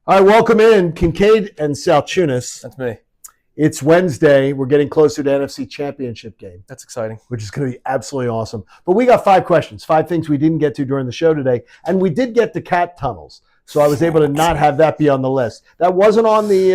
All right, welcome in, Kincade and Salciunas. That's me. It's Wednesday. We're getting closer to NFC Championship game. That's exciting. Which is going to be absolutely awesome. But we got 5 questions, 5 things we didn't get to during the show today. And we did get to cat tunnels. So I was able to not have that be on the list. That wasn't on the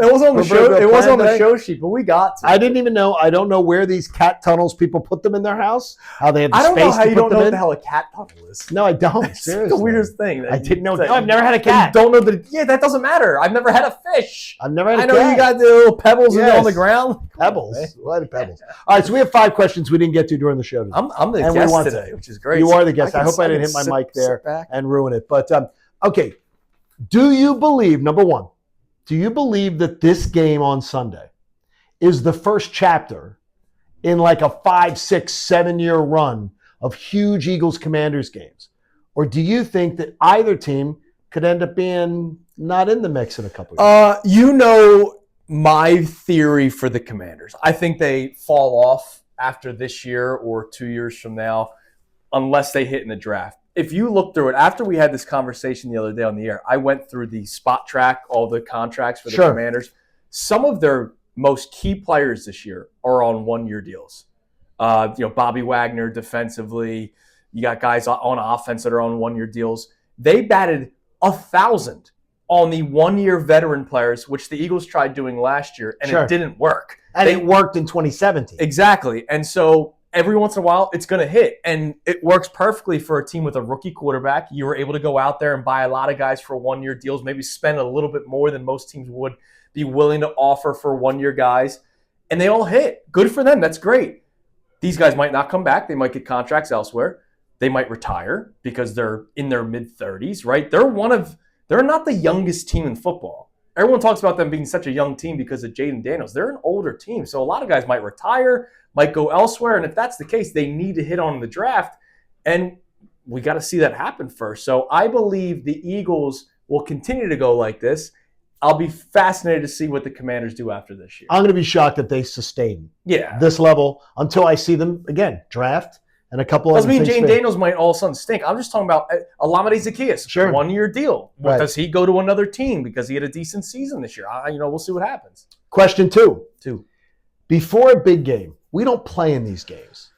It was on the show. It was on the show sheet, but we got to. I didn't even know. I don't know where these cat tunnels people put them in their house. How they have the I don't space know how to you put don't them know what in. the hell a cat tunnel is. No, I don't. It's Seriously, the weirdest thing. I didn't know. No, I've never had a cat. You don't know that. Yeah, that doesn't matter. I've never had a fish. I've never had a I cat. know you got the little pebbles on the ground. Pebbles. What are pebbles? All right, so we have 5 questions we didn't get to during the show today. I'm the guest today, which is great. You are the guest. I hope I didn't hit my mic there and ruin it. But, okay. Do you believe, number one, do you believe that this game on Sunday is the first chapter in like a 5, 6, 7-year run of huge Eagles-Commanders games? Or do you think that either team could end up being not in the mix in a couple of years? You know my theory for the Commanders. I think they fall off after this year or 2 years from now unless they hit in the draft. If you look through it, after we had this conversation the other day on the air, I went through the spot track, all the contracts for the Commanders. Some of their most key players this year are on 1-year deals. Bobby Wagner defensively. You got guys on offense that are on 1-year deals. They batted 1,000 on the 1-year veteran players, which the Eagles tried doing last year, and it didn't work. And it worked in 2017. Exactly. And so every once in a while, it's going to hit. And it works perfectly for a team with a rookie quarterback. You were able to go out there and buy a lot of guys for 1-year deals, maybe spend a little bit more than most teams would be willing to offer for 1-year guys. And they all hit. Good for them. That's great. These guys might not come back. They might get contracts elsewhere. They might retire because they're in their mid-30s, right? They're not the youngest team in football. Everyone talks about them being such a young team because of Jaden Daniels. They're an older team. So a lot of guys might retire, might go elsewhere. And if that's the case, they need to hit on the draft. And we got to see that happen first. So I believe the Eagles will continue to go like this. I'll be fascinated to see what the Commanders do after this year. I'm going to be shocked if they sustain this level until I see them, again, draft and a couple of other things. Doesn't mean Jaden Daniels might all of a sudden stink. I'm just talking about Olamide Zaccheaus, 1-year deal. Right. Does he go to another team because he had a decent season this year? We'll see what happens. Question 2. Before a big game, we don't play in these games.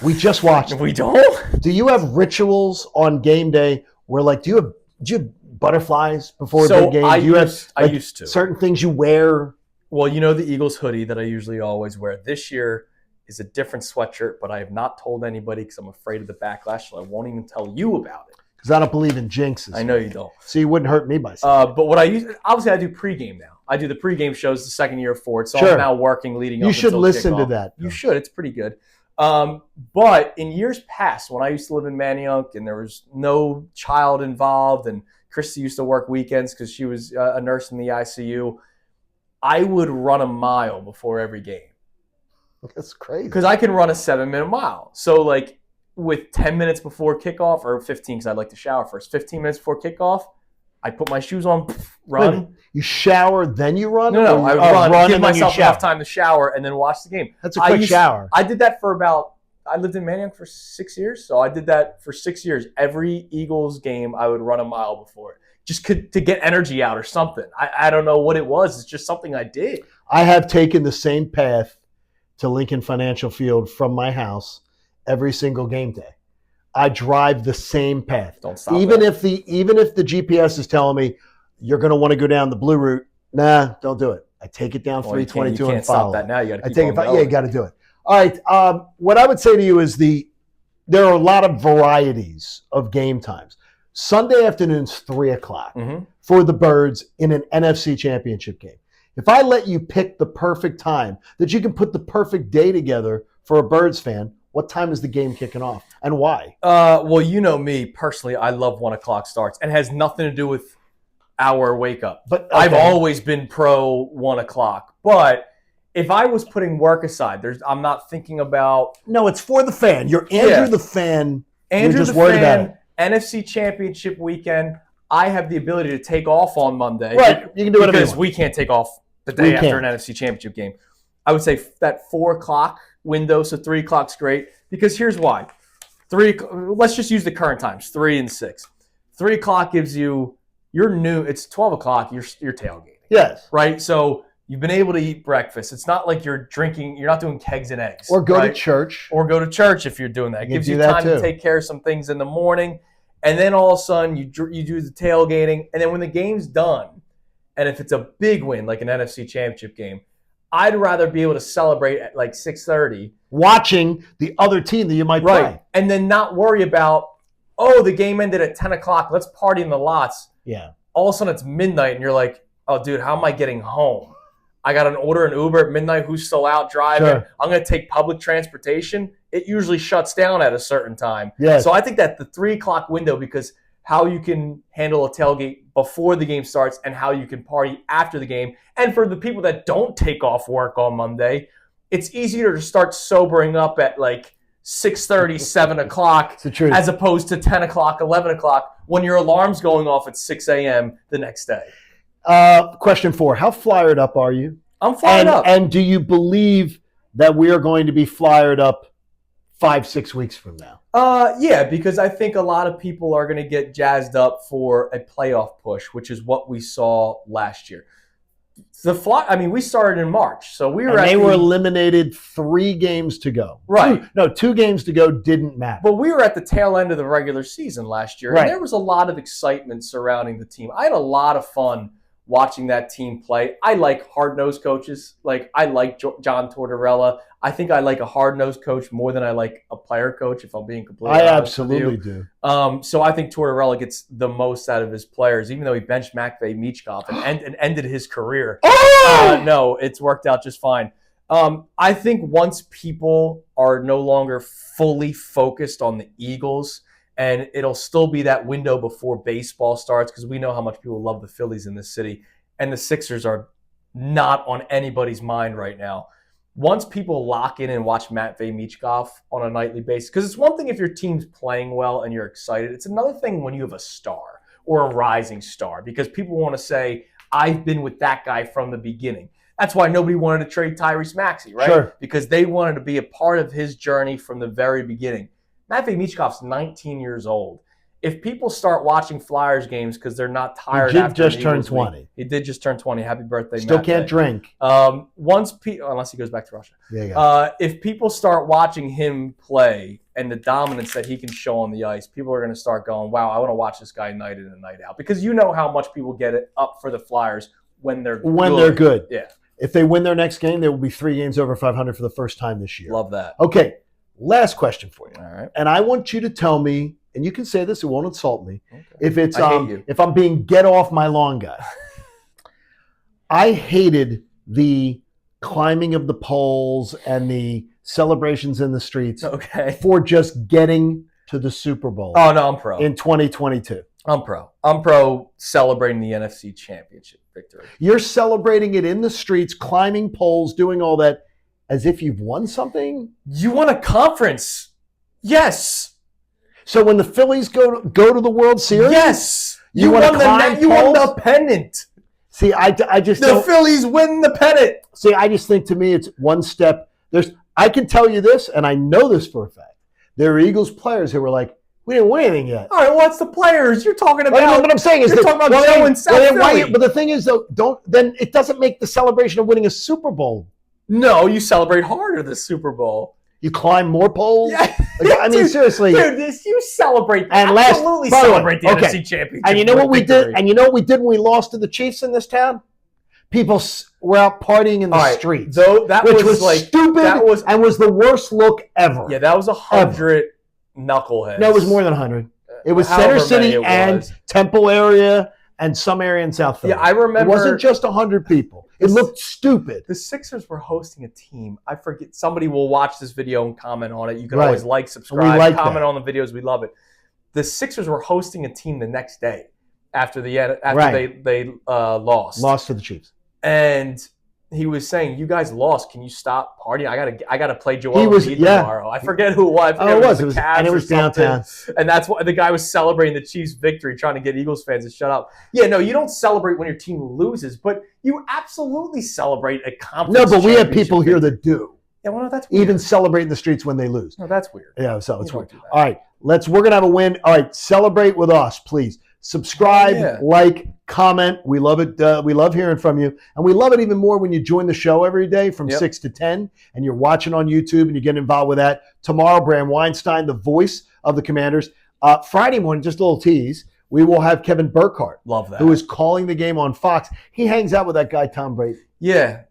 We just watch them. We don't? Do you have rituals on game day where, like, do you have butterflies before a big game? I used to. Certain things you wear? Well, the Eagles hoodie that I usually always wear. This year is a different sweatshirt, but I have not told anybody because I'm afraid of the backlash, so I won't even tell you about it. Because I don't believe in jinxes. I know you don't. So you wouldn't hurt me by saying but what obviously I do pregame now. I do the pregame shows the second year for it, so I'm now working leading up. You should listen to that. You should. It's pretty good. But in years past, when I used to live in Manayunk and there was no child involved and Christy used to work weekends because she was a nurse in the ICU, I would run a mile before every game. That's crazy. Because I can run a 7-minute mile. So, like, with 10 minutes before kickoff, or 15 because I'd like to shower first, 15 minutes before kickoff, I put my shoes on, run. Wait, you shower, then you run? No, I run, give myself enough time to shower, and then watch the game. That's a quick shower. I did that for I lived in Manayunk for 6 years, so I did that for 6 years. Every Eagles game, I would run a mile before it, just to get energy out or something. I don't know what it was. It's just something I did. I have taken the same path to Lincoln Financial Field from my house every single game day. I drive the same path. Don't stop. Even if the GPS is telling me you're going to want to go down the blue route, nah, don't do it. I take it down 322 you can't and follow. Stop that now. You got to keep on going. Yeah, you got to do it. All right. What I would say to you is there are a lot of varieties of game times. Sunday afternoon's 3:00 for the Birds in an NFC Championship game. If I let you pick the perfect time that you can put the perfect day together for a Birds fan, what time is the game kicking off and why? Well, you know me personally. I love 1:00 starts and it has nothing to do with our wake up. But I've always been pro 1:00. But if I was putting work aside, I'm not thinking about. No, it's for the fan. You're Andrew the fan. Andrew you're just the worried fan. about it. NFC Championship weekend. I have the ability to take off on Monday. Right, you can do it because we can't take off the day after an NFC Championship game. I would say that 4:00 window, so 3:00 is great. Because here's why. Let's just use the current times, 3 and 6. 3:00 gives you you're new. It's 12 o'clock. You're tailgating. Yes. Right. So you've been able to eat breakfast. It's not like you're drinking. You're not doing kegs and eggs. Or go right? to church. Or go to church if you're doing that. It gives you time to take care of some things in the morning. And then all of a sudden you do the tailgating. And then when the game's done, and if it's a big win, like an NFC championship game, I'd rather be able to celebrate at like 6:30. Watching the other team that you might play. And then not worry about, oh, the game ended at 10 o'clock. Let's party in the lots. Yeah. All of a sudden it's midnight and you're like, oh, dude, how am I getting home? I got to order an Uber at midnight. Who's still out driving? Sure. I'm going to take public transportation. It usually shuts down at a certain time. Yes. So I think that the 3 o'clock window, because how you can handle a tailgate before the game starts and how you can party after the game. And for the people that don't take off work on Monday, it's easier to start sobering up at like 6:30, 7 o'clock as opposed to 10 o'clock, 11 o'clock when your alarm's going off at 6 a.m. the next day. Question 4, how flyered up are you? I'm fired up. And do you believe that we are going to be flyered up 5-6 weeks from now? Yeah, because I think a lot of people are going to get jazzed up for a playoff push, which is what we saw last year. We started in March, so we were. And they were eliminated 3 games to go. Right. 2 games to go didn't matter. But we were at the tail end of the regular season last year, right. And there was a lot of excitement surrounding the team. I had a lot of fun watching that team play. I like hard-nosed coaches. Like, I like John Tortorella. I think I like a hard-nosed coach more than I like a player coach, if I'm being completely honest. I absolutely do. So I think Tortorella gets the most out of his players, even though he benched Matvei Michkov and ended his career. Oh! No, it's worked out just fine. I think once people are no longer fully focused on the Eagles, and it'll still be that window before baseball starts, because we know how much people love the Phillies in this city, and the Sixers are not on anybody's mind right now. Once people lock in and watch Matvei Michkov on a nightly basis, because it's one thing if your team's playing well and you're excited. It's another thing when you have a star or a rising star, because people want to say, I've been with that guy from the beginning. That's why nobody wanted to trade Tyrese Maxey, right? Sure. Because they wanted to be a part of his journey from the very beginning. Matvei Michkov's 19 years old. If people start watching Flyers games because they're not tired he after just turned 20. He did just turn 20. Happy birthday, Still Matvei. Can't drink. Unless he goes back to Russia. There you go. If people start watching him play and the dominance that he can show on the ice, people are going to start going, wow, I want to watch this guy night in and night out. Because you know how much people get it up for the Flyers when they're good. Yeah. If they win their next game, they will be 3 games over 500 for the first time this year. Love that. Okay. Last question for you. All right. And I want you to tell me, and you can say this, it won't insult me, okay. if I'm being get off my lawn guy. I hated the climbing of the poles and the celebrations in the streets for just getting to the Super Bowl. Oh, no, I'm pro. In 2022. I'm pro. I'm pro celebrating the NFC Championship victory. You're celebrating it in the streets, climbing poles, doing all that, as if you've won something? You won a conference. Yes. So when the Phillies go to the World Series? Yes. You won the pennant. See, I just the Phillies win the pennant. See, I just think to me it's one step. I can tell you this, and I know this for a fact. There are Eagles players who were like, we didn't win anything yet. All right, what's the players you're talking about? What I'm saying is you're talking about Joe and South Philly. But the thing is, though, then it doesn't make the celebration of winning a Super Bowl. No, you celebrate harder the Super Bowl. You climb more poles? Yeah. I mean, seriously. Dude, you celebrate. And absolutely celebrate the NFC Championship. And you know what we did? And you know what we did when we lost to the Chiefs in this town? People were out partying in the streets. Which was like stupid and was the worst look ever. Yeah, that was 100 knuckleheads. No, it was more than 100. It was Center City and Temple area and some area in South Philly. Yeah, I remember. It wasn't just 100 people. It looked stupid. The Sixers were hosting a team. I forget. Somebody will watch this video and comment on it. You can always like, subscribe, comment on the videos. We love it. The Sixers were hosting a team the next day after they lost. Lost to the Chiefs. And he was saying, "You guys lost. Can you stop partying? I gotta play Joel Embiid tomorrow." I forget who it was. It was downtown. And that's what the guy was celebrating the Chiefs' victory, trying to get Eagles fans to shut up. Yeah, no, you don't celebrate when your team loses, but you absolutely celebrate a conference. No, but we have people here that do. Yeah, well, no, that's weird. Even celebrate in the streets when they lose. No, that's weird. Yeah, so it's weird. All right, we're gonna have a win. All right, celebrate with us, please. Subscribe, like, comment. We love it. We love hearing from you. And we love it even more when you join the show every day from 6 to 10 and you're watching on YouTube and you get involved with that. Tomorrow, Bram Weinstein, the voice of the Commanders. Friday morning, just a little tease, we will have Kevin Burkhardt. Love that. Who is calling the game on Fox. He hangs out with that guy, Tom Brady. Yeah.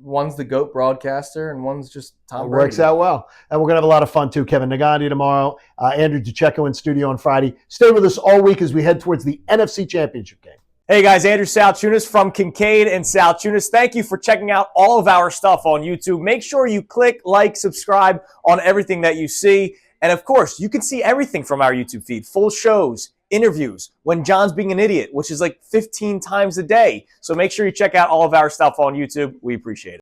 One's the GOAT broadcaster and one's just Tom Brady. Works out well. And we're going to have a lot of fun too. Kevin Nagandi tomorrow, Andrew DiCecco in studio on Friday. Stay with us all week as we head towards the NFC Championship game. Hey guys, Andrew Salciunas from Kincade and Salciunas. Thank you for checking out all of our stuff on YouTube. Make sure you click, like, subscribe on everything that you see. And of course, you can see everything from our YouTube feed. Full shows, interviews, when John's being an idiot, which is like 15 times a day. So make sure you check out all of our stuff on YouTube. We appreciate it.